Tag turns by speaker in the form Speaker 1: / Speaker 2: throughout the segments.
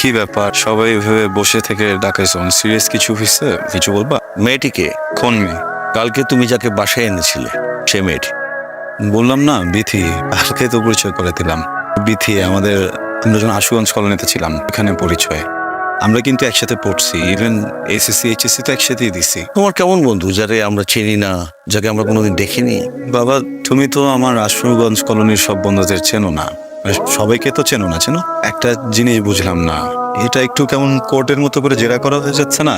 Speaker 1: কি ব্যাপার সবাই এভাবে বসে থেকে ডাকাইছো? সিরিয়াস কিছু হয়েছে? কিছু বলবা?
Speaker 2: মেয়েটিকে
Speaker 1: কোন মেয়ে?
Speaker 2: কালকে তুমি যাকে বাসায় এনেছিলে সে মেয়েটি।
Speaker 1: বললাম না, বিথি। কালকে তো পরিচয় করে দিলাম। বিথি আমরা যখন আশুগঞ্জ কলোনিতে ছিলাম এখানে পরিচয়। আমরা কিন্তু একসাথে পড়ছি, ইভেন এসএসসি এইচএসসি তো একসাথেই দিছি।
Speaker 2: তোমার কেমন বন্ধু যারে আমরা চিনি না, যাকে আমরা কোনোদিন দেখিনি?
Speaker 1: বাবা, তুমি তো আমার আশুগঞ্জ কলোনির সব বন্ধুদের চেনো না, সবাইকে তো চেনো না। চেনো একটা জিনিস বুঝলাম না, এটা একটু কেমন কোর্টের মতো করে জেরা করা হয়ে যাচ্ছে না?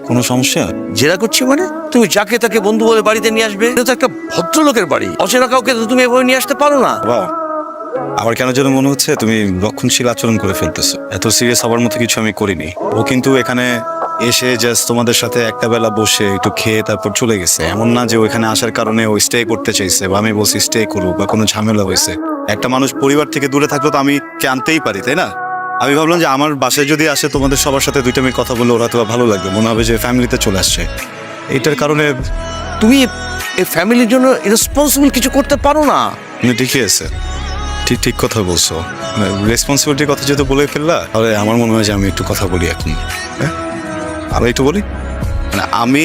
Speaker 1: কোনো সমস্যা?
Speaker 2: জেরা করছি মানে? তুমি যাকে তাকে বন্ধু বলে বাড়িতে নিয়ে আসবে? এটা তো একটা ভদ্রলোকের বাড়ি, অচেনা কাউকে তো তুমি এভাবে নিয়ে আসতে পারো না।
Speaker 1: বাবা, আমার কেন যেন মনে হচ্ছে তুমি রক্ষণশীল আচরণ করে ফেলতেছো। এত সিরিয়াস হবার মতো কিছু আমি করিনি। ও কিন্তু এখানে এসে জাস্ট তোমাদের সাথে একটা বেলা বসে একটু খেয়ে তারপর চলে গেছে। এমন না যে ওইখানে আসার কারণে ও স্টে করতে চাইছে বা আমি বলছি স্টে করুক বা কোনো ঝামেলা হয়েছে। একটা মানুষ পরিবার থেকে দূরে থাকলে তো আমি কে আনতেই পারি, তাই না? আমি ভাবলাম যে আমার বাসায় যদি আসে তোমাদের সবার সাথে দুইটা মিনিট কথা বলে ওরা তো ভালো লাগবে, মনে হবে যে ফ্যামিলিতে চলে আসছে। এইটার কারণে
Speaker 2: তুমি এই ফ্যামিলির জন্য রেসপন্সিবল কিছু করতে পারো না?
Speaker 1: ঠিকই আছে, ঠিক ঠিক কথা বলছো। রেসপন্সিবিলিটির কথা যেহেতু বলে ফেললা, তাহলে আমার মনে হয় যে আমি একটু কথা বলি এখন। হ্যাঁ, আমি একটু বলি। আমি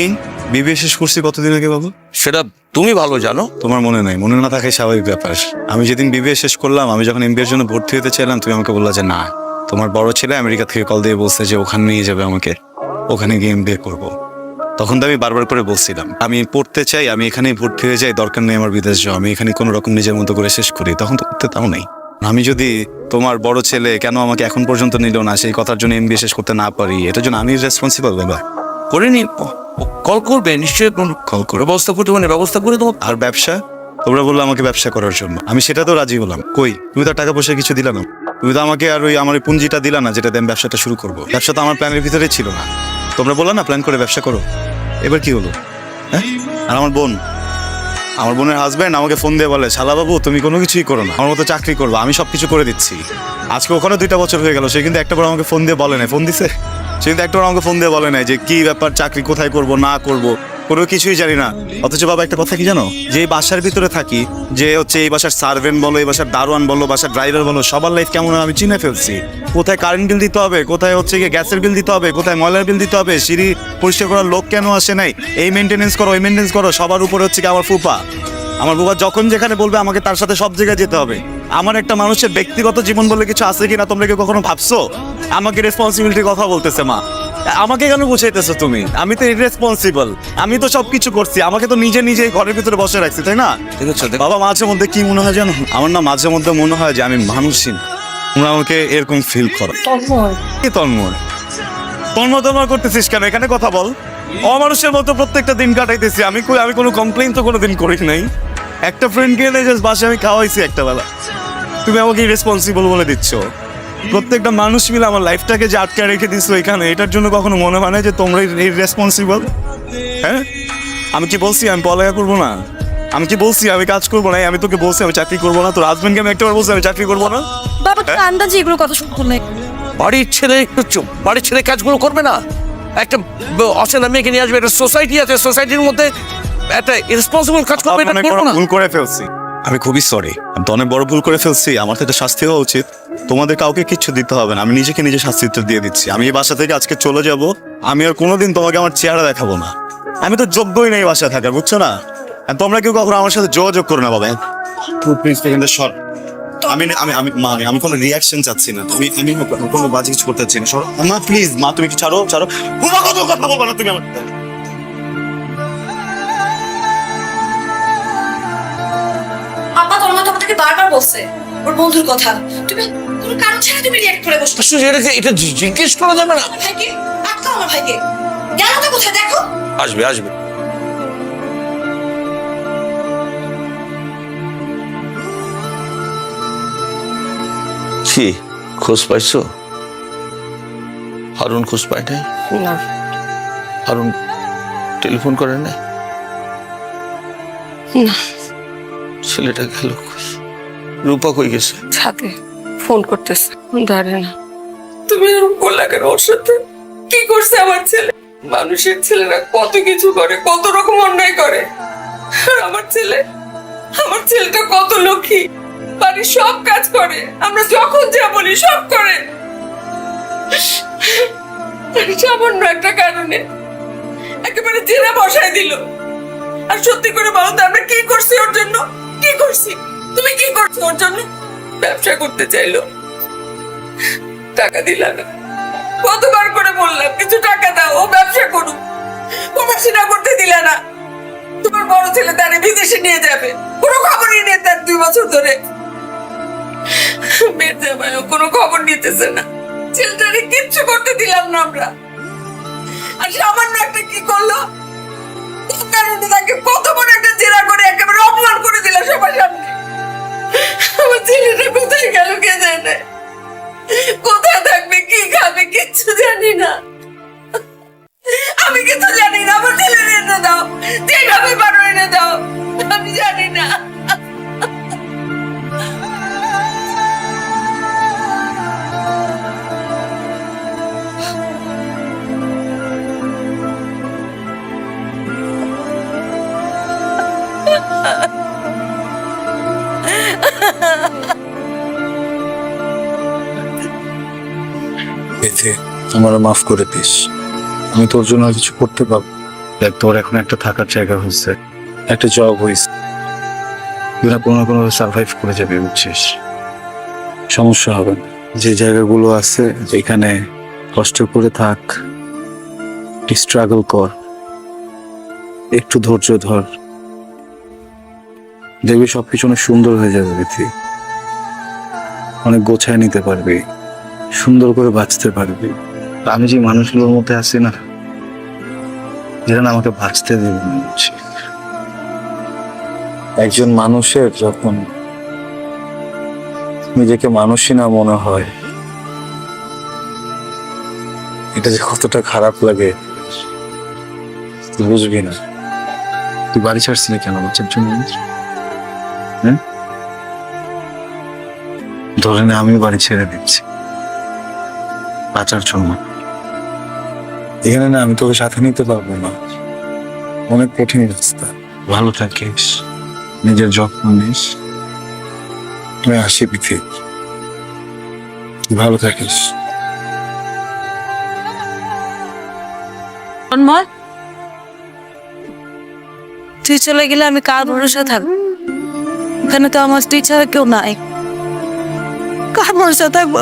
Speaker 1: বিবিএ শেষ করছি কতদিন আগে বাবু?
Speaker 2: সেটা তুমি ভালো জানো।
Speaker 1: তোমার মনে নাই? মনে না থাকাই স্বাভাবিক ব্যাপার। আমি যেদিন বিবিএ শেষ করলাম, আমি যখন এমবিএর জন্য ভর্তি হতে চাইলাম, তুমি আমাকে বললা যে না, তোমার বড় ছেলে আমেরিকা থেকে কল দিয়ে বলছে যে ওখানে নিয়ে যাবে আমাকে, ওখানে গিয়ে এমবিএ করবো। তখন তো আমি বারবার করে বলছিলাম আমি পড়তে চাই, আমি এখানেই ভর্তি হয়ে যাই, দরকার নেই আমার বিদেশ যাওয়া, আমি এখানে কোনো রকম নিজের মতো করে শেষ করি। তখন তো করতে তাও নেই। আমি যদি তোমার বড় ছেলে কেন আমাকে এখন পর্যন্ত নিল না সেই কথার জন্য এমবিএ শেষ করতে না পারি, এটার জন্য আমি রেসপন্সিবল বাবা।
Speaker 2: করিনি, কল করবে নিশ্চয়ই, কল করে ব্যবস্থা করতে মানে ব্যবস্থা করে তোমার।
Speaker 1: আর ব্যবসা? তোমরা বললো আমাকে ব্যবসা করার জন্য, আমি সেটা তো রাজি হলাম। কই, তুমি তো টাকা পয়সা কিছু দিলা না। তুমি তো আমাকে আর ওই আমার ওই পুঁজিটা দিলা না যেটা দিয়ে আমি ব্যবসাটা শুরু করবো। ব্যবসা তো আমার প্ল্যানের ভিতরেই ছিল না। তোমরা বললা না প্ল্যান করে ব্যবসা করো, এবার কি হলো? হ্যাঁ, আর আমার বোনের হাজব্যান্ড আমাকে ফোন দিয়ে বলে শালা বাবু তুমি কোনো কিছুই করো না, আমার মতো চাকরি করবো, আমি সবকিছু করে দিচ্ছি। আজকে ওখানে 2টা বছর হয়ে গেল, সে কিন্তু একটা বার আমাকে ফোন দিয়ে বলে নাই। ফোন দিছে? সে কিন্তু একটা বার আমাকে ফোন দিয়ে বলে নাই যে কি ব্যাপার, চাকরি কোথায় করব না করব, কোনো কিছুই জানি না। অথচ বাবা একটা কথা কি জানো, যে এই বাসার ভিতরে থাকি, যে হচ্ছে এই বাসার সার্ভেন্ট বলো, এই বাসার দারোয়ান বলো, বাসার ড্রাইভার বলো, সবার লাইফ কেমন আমি চিনে ফেলছি। কোথায় কারেন্ট বিল দিতে হবে, কোথায় হচ্ছে গিয়ে গ্যাসের বিল দিতে হবে, কোথায় ময়লার বিল দিতে হবে, সিঁড়ি পরিষ্কার করার লোক কেন আসে নাই, এই মেনটেনেন্স করো ওই মেনটেন্স করো। সবার উপরে হচ্ছে কি আমার ফুপা। আমার বাবা যখন যেখানে বলবে আমাকে তার সাথে সব জায়গায় যেতে হবে। আমার একটা মানুষের ব্যক্তিগত জীবন বলে কিছু আছে কিনা তোমরা কি কখনো ভাবছো? আমাকে রেসপন্সিবিলিটির কথা বলতেছে মা, আমাকে কেন বুঝাইতেছো তুমি? আমি তো ইররেসপন্সিবল, আমি তো সবকিছু করছি, আমাকে তো নিজে নিজে ঘরের ভিতরে বসে রাখছি, তাই না?
Speaker 2: ঠিক আছে
Speaker 1: বাবা, মাঝে মধ্যে কি মনে হয় জানো, আমার না মাঝে মধ্যে মনে হয় যে আমি মানুষই না। তোমরা আমাকে এরকম ফিল করো। কি তন্ময় তন্ময় করতেছিস কেন? এখানে কথা বল। অমানুষের মতো প্রত্যেকটা দিন কাটাইতেছি আমি। আমি কোনো কমপ্লেইন তো কোনোদিন করি নাই। একটা ফ্রেন্ডকে এনে জাস্ট বাসায় আমি খাওয়াইছি একটা বেলা, তুমি আমাকে রেসপন্সিবল বলে দিচ্ছ। প্রত্যেকটা মানুষ মিলে আমার লাইফটাকে যে আটকে রেখে দিচ্ছ এখানে, এটার জন্য কখনো মনে হয় না যে তোমরা রেসপন্সিবল? হ্যাঁ, আমি কি বলছি আমি পড়ালেখা করবো না? আমি কি বলছি আমি কাজ করবো না? আমি তোকে বলছি আমি চাকরি করবো না? তোর হাজবেন্ডকে আমি একটাবার বলছি আমি চাকরি করবো না?
Speaker 3: বাবা তুমি আন্দাজে এগুলো কথা শুনতে নেই।
Speaker 2: বাড়ির ছেলে একটু চুপ, বাড়ির ছেলে কাজগুলো করবে না? একটা অচেনা মেয়েকে নিয়ে আসবে, একটা সোসাইটি আছে, সোসাইটির মধ্যে একটা রেসপন্সিবল কাজ করবে, এটা করবো না?
Speaker 1: ভুল করে ফেলছি, আমি খুবই সরি। আমি তো অনেক বড় ভুল করে ফেলছি, আমার তো এটা শাস্তি হওয়া উচিত। তোমাদের কাউকে কিচ্ছু দিতে হবে না, আমি নিজেকে নিজে শাস্তিটা দিয়ে দিচ্ছি। আমি এই বাসা থেকে আজকে চলে যাব, আমি আর কোনোদিন তোমাকে আমার চেহারা দেখাবো না। আমি তো যোগ্যই নেই বাসা থাকার, বুঝছো না? আর তোমরা কেউ কখনো আমার সাথে যোগাযোগ করো না বাবা। প্লিজ সর। আমি আমি আমি মা আমি কোনো রিয়াকশন চাচ্ছি না। আমি আমি কোনো বাজে কিছু করতে চাচ্ছি না। সরো মা, প্লিজ মা, তুমি কি ছাড়ো ছাড়ো। কোনো কথা বলবো না তুমি আমার।
Speaker 3: আপা তোমার তো আপনাকে বারবার বলছে ওর বন্ধুর কথা, তুমি কোনো কারণ ছাড়া তুমি রিঅ্যাক্ট করে বসছো।
Speaker 2: এটা জিজ্ঞেস করা যাবে না?
Speaker 3: ভাইকে আটকাও, আমার ভাইকে। গেল তো কোথায় দেখো।
Speaker 2: আসবে আসবে। কি খোঁজ পাইছো? হারুন খোঁজ পায় নাই?
Speaker 3: না,
Speaker 2: হারুন টেলিফোন করে নাই?
Speaker 3: না,
Speaker 2: ছেলেটা গেল কই? রূপা কই গেছে?
Speaker 4: ছাদে ফোন করতেছে, ধরে না।
Speaker 5: তুমি এরকম করলে কেন ওর সাথে? কি করছে আমার ছেলে? মানুষের ছেলেরা কত কিছু করে, কত রকম অন্যায় করে। আর আমার ছেলেটা কত লক্ষ্মী, বাড়ির সব কাজ করে, আমরা যখন যা বলি সব করে। সামান্য একটা কারণে একেবারে জেলে বসায় দিল। আর সত্যি করে বলো তো, আমরা কি করছি ওর জন্য? কি করছি? তুমি কি করছো ওর জন্য? ব্যবসা করতে চাইলো, টাকা দিলা না। কতবার করে বললাম কিছু টাকা দাও, ও ব্যবসা করুক, পড়াশোনা করতে দিলা না। তোমার বড় ছেলে তারে বিদেশে নিয়ে যাবে, কোনো খবরই নেই তার 2 বছর ধরে। মেয়ের জামাইও কোনো খবর নিতেছে না। ছেলেটারে কিচ্ছু করতে দিলাম না আমরা। আর সামান্য একটা কি করলো, তার কারণে তাকে কত বড় একটা জেরা করে একেবারে অপমান করে দিল সবার সামনে। আমার ছেলেটা কোথায় গেল কে জানে, কোথায় থাকবে, কি খাবে, কিচ্ছু জানি না। আমি কিছু জানি না। আমার ছেলের এনে দাও, যেভাবে পারো এনে দাও। আমি জানি না।
Speaker 1: এতে আমার মাফ করে দিস। আমি তোর জন্য আর কিছু করতে পারবো? দেখ, তোর এখন একটা থাকার জায়গা হয়েছে, একটা জব হয়েছে, তুই না কোনো না কোনো সার্ভাইভ করে যাবি, বুঝছিস? সমস্যা হবে না। যে জায়গাগুলো আছে যেখানে কষ্ট করে থাক, স্ট্রাগল কর, একটু ধৈর্য ধর, দেখবি সবকিছু অনেক সুন্দর হয়ে যাবে। বিথি, অনেক গোছায় নিতে পারবি, সুন্দর করে বাঁচতে পারবি। আমি যে মানুষগুলোর মধ্যে আছি না, যেটা না আমাকে বাঁচতে দেবে না, বুঝছি? একজন মানুষের যখন নিজেকে মানুষই না মনে হয়, এটা যে কতটা খারাপ লাগে তুই বুঝবি না। তুই বাড়ি ছাড়ছিলি কেন বাচ্চার জন্য? হ্যাঁ, ধরে নে আমি বাড়ি ছেড়ে দিচ্ছি বাঁচার জন্য। এখানে না আমি তোকে সাথে নিতে পারবো না, অনেক কঠিন রাস্তা। ভালো থাকিস, নিজের যত্ন নিস। আমি আসি বিথি, ভালো থাকিস।
Speaker 6: তন্ময়, তুই চলে গেলে আমি কার ভরসা থাকবো? এখানে তো আমার স্ত্রী ছাড়া কেউ নাই, কার ভরসা থাকবো?